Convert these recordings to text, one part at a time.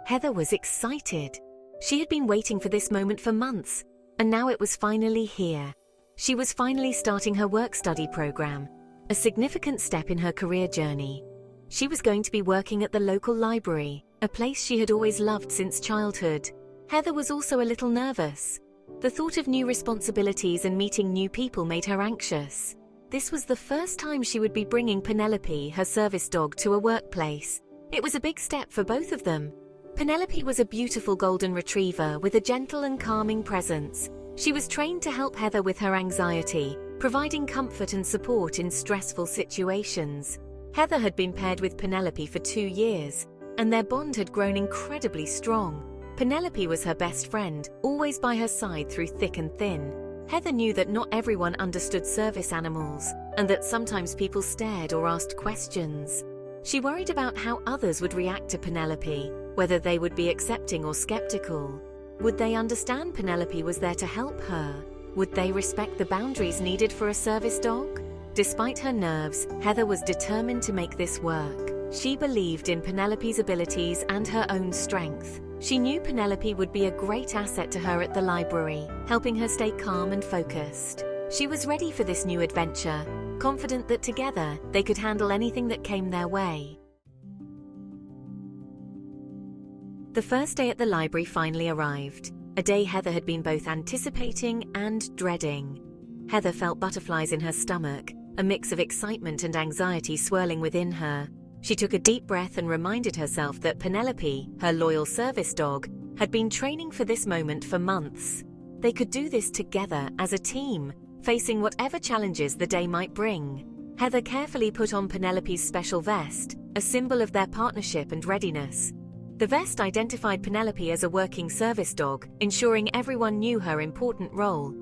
Heather was excited. She had been waiting for this moment for months, and now it was finally here. She was finally starting her work-study program, a significant step in her career journey. She was going to be working at the local library, a place she had always loved since childhood. Heather was also a little nervous. The thought of new responsibilities and meeting new people made her anxious. This was the first time she would be bringing Penelope, her service dog, to a workplace. It was a big step for both of them. Penelope was a beautiful golden retriever with a gentle and calming presence. She was trained to help Heather with her anxiety, providing comfort and support in stressful situations. Heather had been paired with Penelope for 2 years, and their bond had grown incredibly strong. Penelope was her best friend, always by her side through thick and thin. Heather knew that not everyone understood service animals, and that sometimes people stared or asked questions. She worried about how others would react to Penelope, whether they would be accepting or skeptical. Would they understand Penelope was there to help her? Would they respect the boundaries needed for a service dog? Despite her nerves, Heather was determined to make this work. She believed in Penelope's abilities and her own strength. She knew Penelope would be a great asset to her at the library, helping her stay calm and focused. She was ready for this new adventure, confident that together they could handle anything that came their way. The first day at the library finally arrived, a day Heather had been both anticipating and dreading. Heather felt butterflies in her stomach, a mix of excitement and anxiety swirling within her. She took a deep breath and reminded herself that Penelope, her loyal service dog, had been training for this moment for months. They could do this together as a team, facing whatever challenges the day might bring. Heather carefully put on Penelope's special vest, a symbol of their partnership and readiness. The vest identified Penelope as a working service dog, ensuring everyone knew her important role.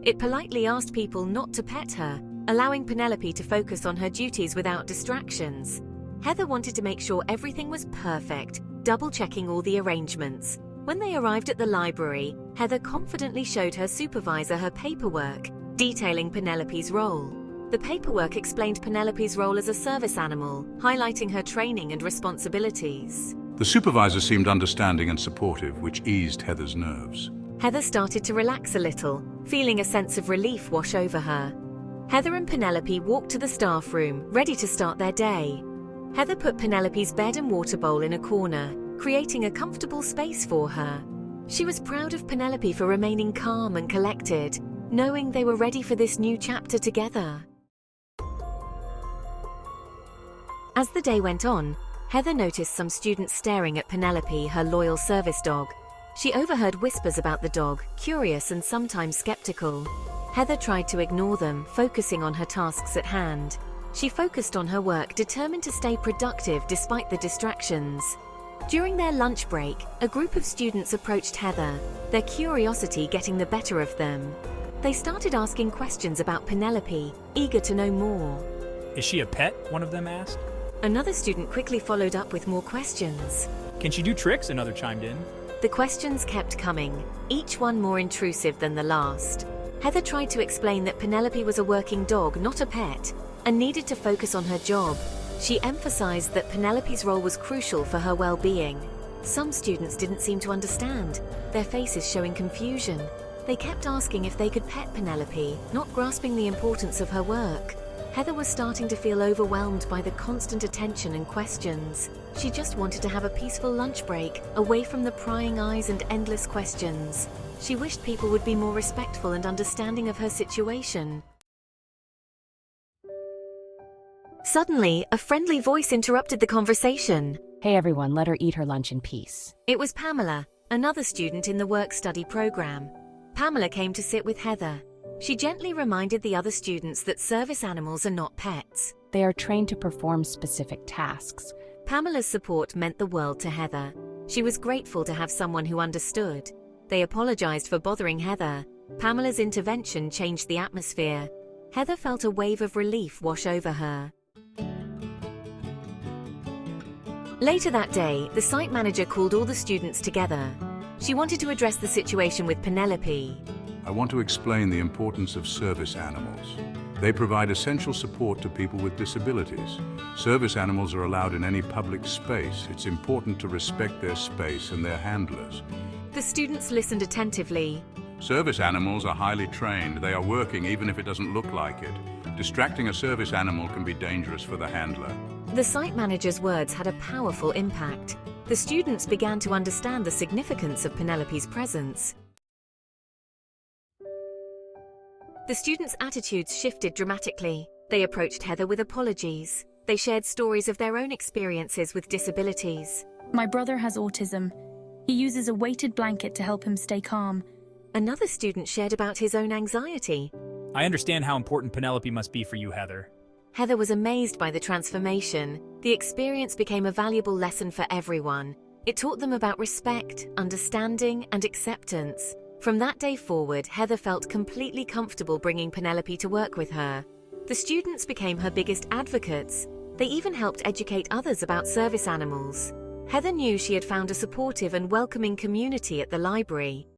It politely asked people not to pet her, allowing Penelope to focus on her duties without distractions. Heather wanted to make sure everything was perfect, double-checking all the arrangements. When they arrived at the library, Heather confidently showed her supervisor her paperwork, detailing Penelope's role. The paperwork explained Penelope's role as a service animal, highlighting her training and responsibilities. The supervisor seemed understanding and supportive, which eased Heather's nerves. Heather started to relax a little, feeling a sense of relief wash over her. Heather and Penelope walked to the staff room, ready to start their day. Heather put Penelope's bed and water bowl in a corner, creating a comfortable space for her. She was proud of Penelope for remaining calm and collected, knowing they were ready for this new chapter together. As the day went on, Heather noticed some students staring at Penelope, her loyal service dog. She overheard whispers about the dog, curious and sometimes skeptical. Heather tried to ignore them, focusing on her tasks at hand. She focused on her work, determined to stay productive despite the distractions. During their lunch break, a group of students approached Heather, their curiosity getting the better of them. They started asking questions about Penelope, eager to know more. Is she a pet? One of them asked. Another student quickly followed up with more questions. Can she do tricks? Another chimed in. The questions kept coming, each one more intrusive than the last. Heather tried to explain that Penelope was a working dog, not a pet, and needed to focus on her job. She emphasized that Penelope's role was crucial for her well-being. Some students didn't seem to understand, their faces showing confusion. They kept asking if they could pet Penelope, not grasping the importance of her work. Heather was starting to feel overwhelmed by the constant attention and questions. She just wanted to have a peaceful lunch break, away from the prying eyes and endless questions. She wished people would be more respectful and understanding of her situation. Suddenly, a friendly voice interrupted the conversation. Hey everyone, let her eat her lunch in peace. It was Pamela, another student in the work-study program. Pamela came to sit with Heather. She gently reminded the other students that service animals are not pets. They are trained to perform specific tasks. Pamela's support meant the world to Heather. She was grateful to have someone who understood. They apologized for bothering Heather. Pamela's intervention changed the atmosphere. Heather felt a wave of relief wash over her. Later that day, the site manager called all the students together. She wanted to address the situation with Penelope. I want to explain the importance of service animals. They provide essential support to people with disabilities. Service animals are allowed in any public space. It's important to respect their space and their handlers. The students listened attentively. Service animals are highly trained. They are working even if it doesn't look like it. Distracting a service animal can be dangerous for the handler. The site manager's words had a powerful impact. The students began to understand the significance of Penelope's presence. The students' attitudes shifted dramatically. They approached Heather with apologies. They shared stories of their own experiences with disabilities. My brother has autism. He uses a weighted blanket to help him stay calm. Another student shared about his own anxiety. I understand how important Penelope must be for you, Heather. Heather was amazed by the transformation. The experience became a valuable lesson for everyone. It taught them about respect, understanding, and acceptance. From that day forward, Heather felt completely comfortable bringing Penelope to work with her. The students became her biggest advocates. They even helped educate others about service animals. Heather knew she had found a supportive and welcoming community at the library.